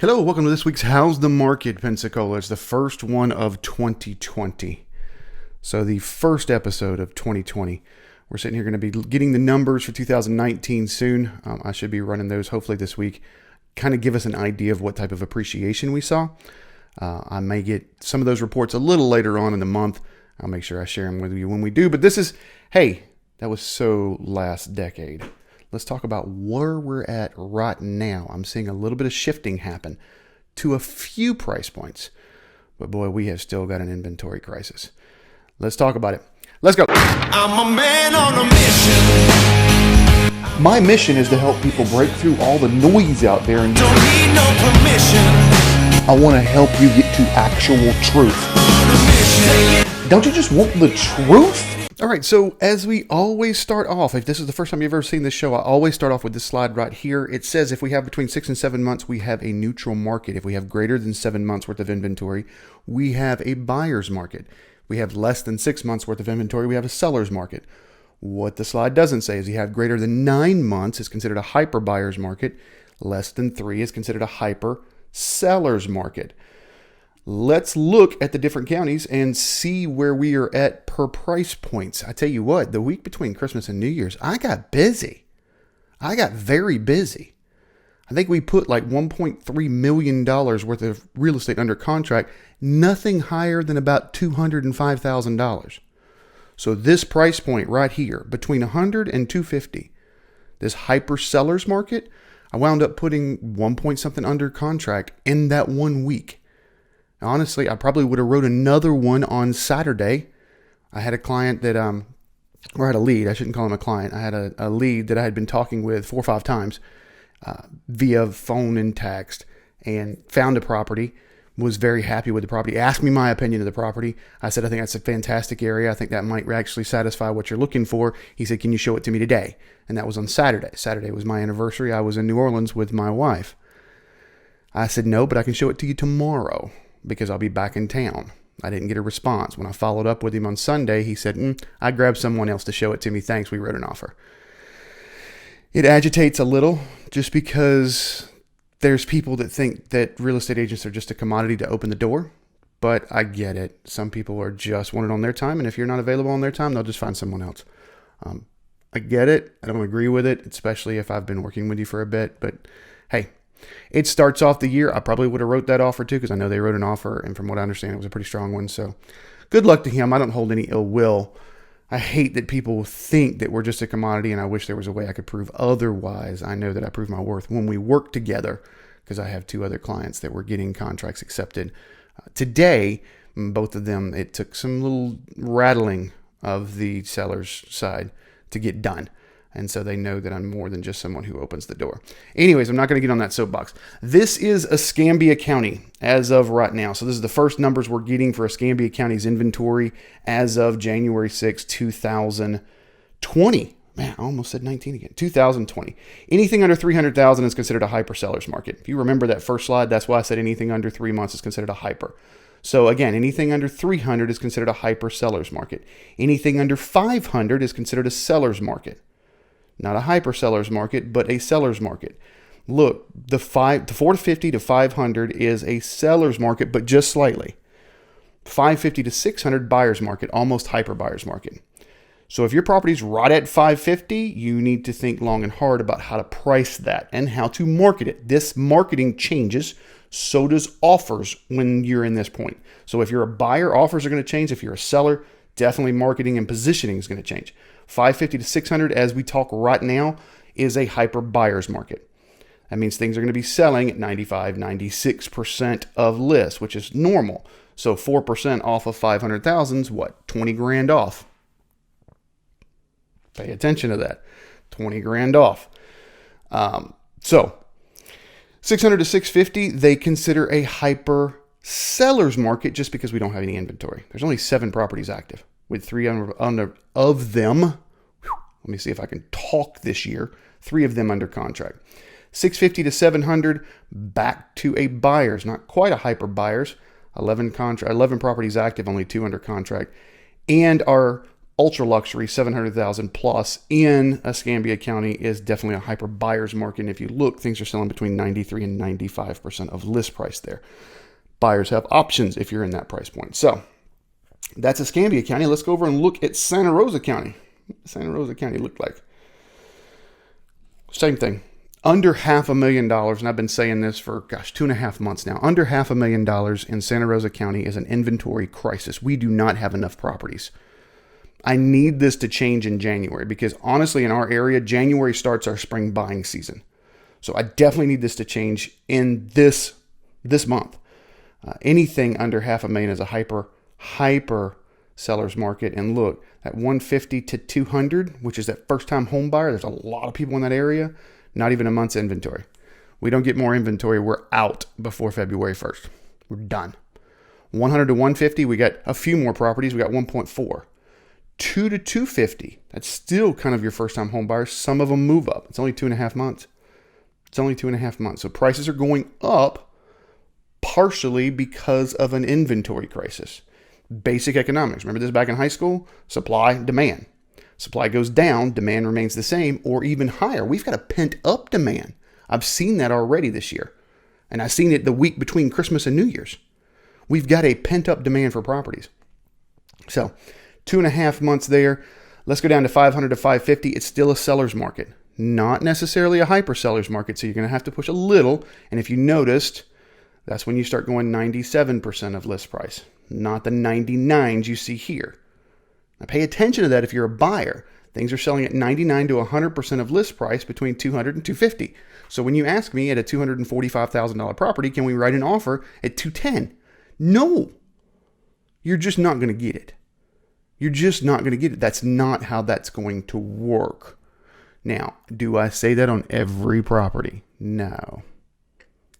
Hello, welcome to this week's How's the Market, Pensacola. It's the first one of 2020. So the first episode of 2020. We're sitting here going to be getting the numbers for 2019 soon. I should be running those hopefully this week. Kind of give us an idea of what type of appreciation we saw. I may get some of those reports a little later on in the month. I'll make sure I share them with you when we do. But this is, hey, that was so last decade. Let's talk about where we're at right now. I'm seeing a little bit of shifting happen to a few price points. But boy, we have still got an inventory crisis. Let's talk about it. Let's go. I'm a man on a mission. My mission is to help people break through all the noise out there and Don't need no permission. I want to help you get to actual truth. On a mission. Don't you just want the truth? All right, so as we always start off, if this is the first time you've ever seen this show, I always start off with this slide right here. It says if we have between 6 and 7 months, we have a neutral market. If we have greater than 7 months worth of inventory, we have a buyer's market. We have less than 6 months worth of inventory, we have a seller's market. What the slide doesn't say is you have greater than 9 months is considered a hyper buyer's market. Less than 3 is considered a hyper seller's market. Let's look at the different counties and see where we are at per price points. I tell you what, the week between Christmas and New Year's, I got busy. I got very busy. I think we put like $1.3 million worth of real estate under contract, nothing higher than about $205,000. So this price point right here, between 100 and 250, this hyper seller's market, I wound up putting 1 point something under contract in that 1 week. Honestly, I probably would have wrote another one on Saturday. I had a client that, or I had a lead. I shouldn't call him a client. I had a lead that I had been talking with 4 or 5 times via phone and text, and found a property, was very happy with the property, asked me my opinion of the property. I said, I think that's a fantastic area. I think that might actually satisfy what you're looking for. He said, can you show it to me today? And that was on Saturday. Saturday was my anniversary. I was in New Orleans with my wife. I said, no, but I can show it to you tomorrow, because I'll be back in town. I didn't get a response. When I followed up with him on Sunday, he said, I grabbed someone else to show it to me. Thanks, we wrote an offer. It agitates a little just because there's people that think that real estate agents are just a commodity to open the door. But I get it. Some people are just wanting on their time. And if you're not available on their time, they'll just find someone else. I get it. I don't agree with it, especially if I've been working with you for a bit. But hey, it starts off the year. I probably would have wrote that offer too, because I know they wrote an offer, and from what I understand, it was a pretty strong one. So good luck to him. I don't hold any ill will. I hate that people think that we're just a commodity, and I wish there was a way I could prove otherwise. I know that I prove my worth when we work together, because I have 2 other clients that were getting contracts accepted. Today, both of them, it took some little rattling of the seller's side to get done. And so they know that I'm more than just someone who opens the door. Anyways, I'm not going to get on that soapbox. This is Escambia County as of right now. So this is the first numbers we're getting for Escambia County's inventory as of January 6, 2020. Man, I almost said 19 again. 2020. Anything under 300,000 is considered a hyper seller's market. If you remember that first slide, that's why I said anything under 3 months is considered a hyper. So again, anything under 300 is considered a hyper seller's market. Anything under 500 is considered a seller's market. Not a hyper seller's market, but a seller's market. Look, the 450 to 500 is a seller's market, but just slightly. 550 to 600 buyer's market, almost hyper buyer's market. So if your property's right at 550, you need to think long and hard about how to price that and how to market it. This marketing changes, so does offers when you're in this point. So if you're a buyer, offers are going to change. If you're a seller, definitely marketing and positioning is going to change. 550 to 600, as we talk right now, is a hyper buyer's market. That means things are going to be selling at 95, 96% of list, which is normal. So 4% off of 500,000 is what? 20 grand off. Pay attention to that. 20 grand off. So 600 to 650, they consider a hyper seller's market just because we don't have any inventory. There's only 7 properties active, with 3 of them. Let me see if I can talk this year. 3 of them under contract. 650 to 700, back to a buyer's, not quite a hyper buyer's. 11 properties active, only 2 under contract. And our ultra luxury, 700,000 plus in Escambia County is definitely a hyper buyer's market. And if you look, things are selling between 93 and 95% of list price there. Buyers have options if you're in that price point. So that's Escambia County. Let's go over and look at Santa Rosa County. What does Santa Rosa County look like? Same thing. Under $500,000, and I've been saying this for, 2.5 months now. Under $500,000 in Santa Rosa County is an inventory crisis. We do not have enough properties. I need this to change in January because honestly, in our area, January starts our spring buying season. So I definitely need this to change in this month. Anything under $500,000 is a hyper seller's market. And look, that 150 to 200, which is that first time home buyer, there's a lot of people in that area. Not even a month's inventory. We don't get more inventory. We're out before February 1st. We're done. 100 to 150, we got a few more properties. We got 1.4. 2 to 250, that's still kind of your first time home buyers. Some of them move up. It's only 2.5 months. So prices are going up partially because of an inventory crisis. Basic economics. Remember this back in high school? Supply, demand. Supply goes down, demand remains the same or even higher. We've got a pent up demand. I've seen that already this year. And I've seen it the week between Christmas and New Year's. We've got a pent up demand for properties. So 2.5 months there. Let's go down to 500 to 550. It's still a seller's market, not necessarily a hyper seller's market. So you're going to have to push a little. And if you noticed, that's when you start going 97% of list price, not the 99s you see here. Now pay attention to that if you're a buyer. Things are selling at 99 to 100% of list price between 200 and 250. So when you ask me at a $245,000 property, can we write an offer at 210? No, you're just not going to get it. That's not how that's going to work. Now, do I say that on every property? No.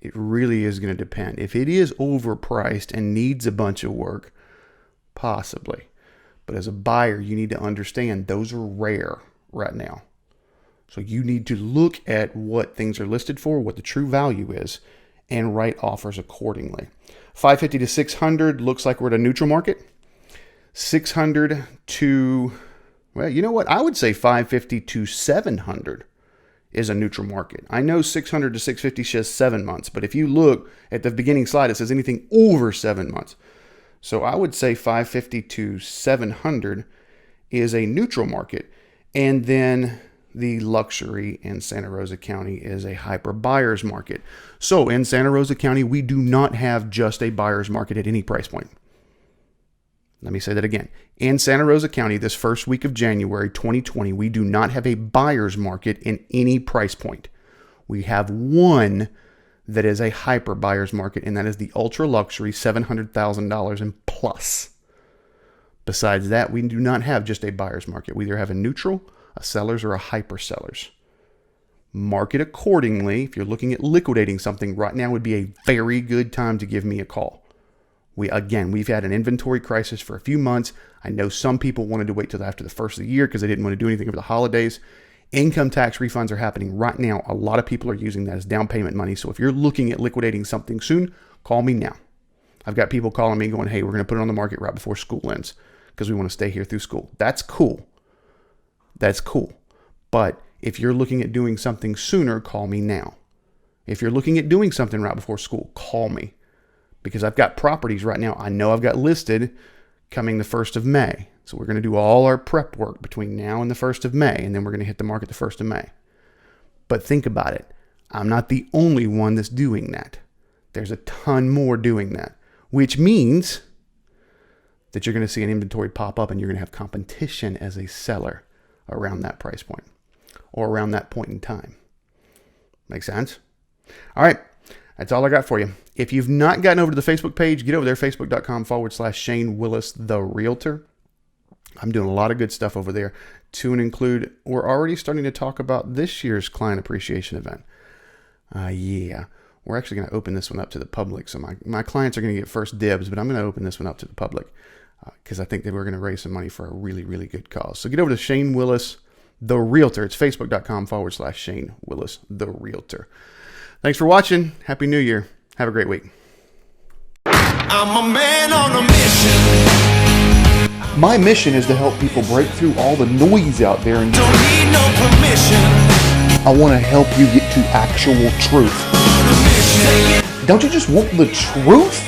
It really is going to depend. If it is overpriced and needs a bunch of work, possibly. But as a buyer, you need to understand those are rare right now. So you need to look at what things are listed for, what the true value is, and write offers accordingly. 550 to 600 looks like we're at a neutral market. 600 to, well, you know what? I would say 550 to 700 is a neutral market. I know 600 to 650 says 7 months, but if you look at the beginning slide, it says anything over 7 months. So I would say 550 to 700 is a neutral market. And then the luxury in Santa Rosa County is a hyper buyer's market. So in Santa Rosa County, we do not have just a buyer's market at any price point. Let me say that again. In Santa Rosa County, this first week of January 2020, we do not have a buyer's market in any price point. We have one that is a hyper buyer's market, and that is the ultra luxury $700,000 and plus. Besides that, we do not have just a buyer's market. We either have a neutral, a seller's, or a hyper seller's. Market accordingly. If you're looking at liquidating something right now, would be a very good time to give me a call. We've had an inventory crisis for a few months. I know some people wanted to wait till after the first of the year because they didn't want to do anything over the holidays. Income tax refunds are happening right now. A lot of people are using that as down payment money. So if you're looking at liquidating something soon, call me now. I've got people calling me going, hey, we're going to put it on the market right before school ends because we want to stay here through school. That's cool. But if you're looking at doing something sooner, call me now. If you're looking at doing something right before school, call me. Because I've got properties right now I know I've got listed coming the 1st of May. So we're going to do all our prep work between now and the 1st of May, and then we're going to hit the market the 1st of May. But think about it. I'm not the only one that's doing that. There's a ton more doing that, which means that you're going to see an inventory pop up and you're going to have competition as a seller around that price point or around that point in time. Make sense? All right. That's all I got for you. If you've not gotten over to the Facebook page, get over there, facebook.com/Shane Willis, the Realtor. I'm doing a lot of good stuff over there to include, we're already starting to talk about this year's client appreciation event. We're actually going to open this one up to the public. So my clients are going to get first dibs, but I'm going to open this one up to the public because I think that we're going to raise some money for a really, really good cause. So get over to Shane Willis, the Realtor. It's facebook.com/Shane Willis, the Realtor. Thanks for watching. Happy New Year. Have a great week. I'm a man on a mission. My mission is to help people break through all the noise out there, and Don't need no permission. I want to help you get to actual truth. On a mission. Don't you just want the truth?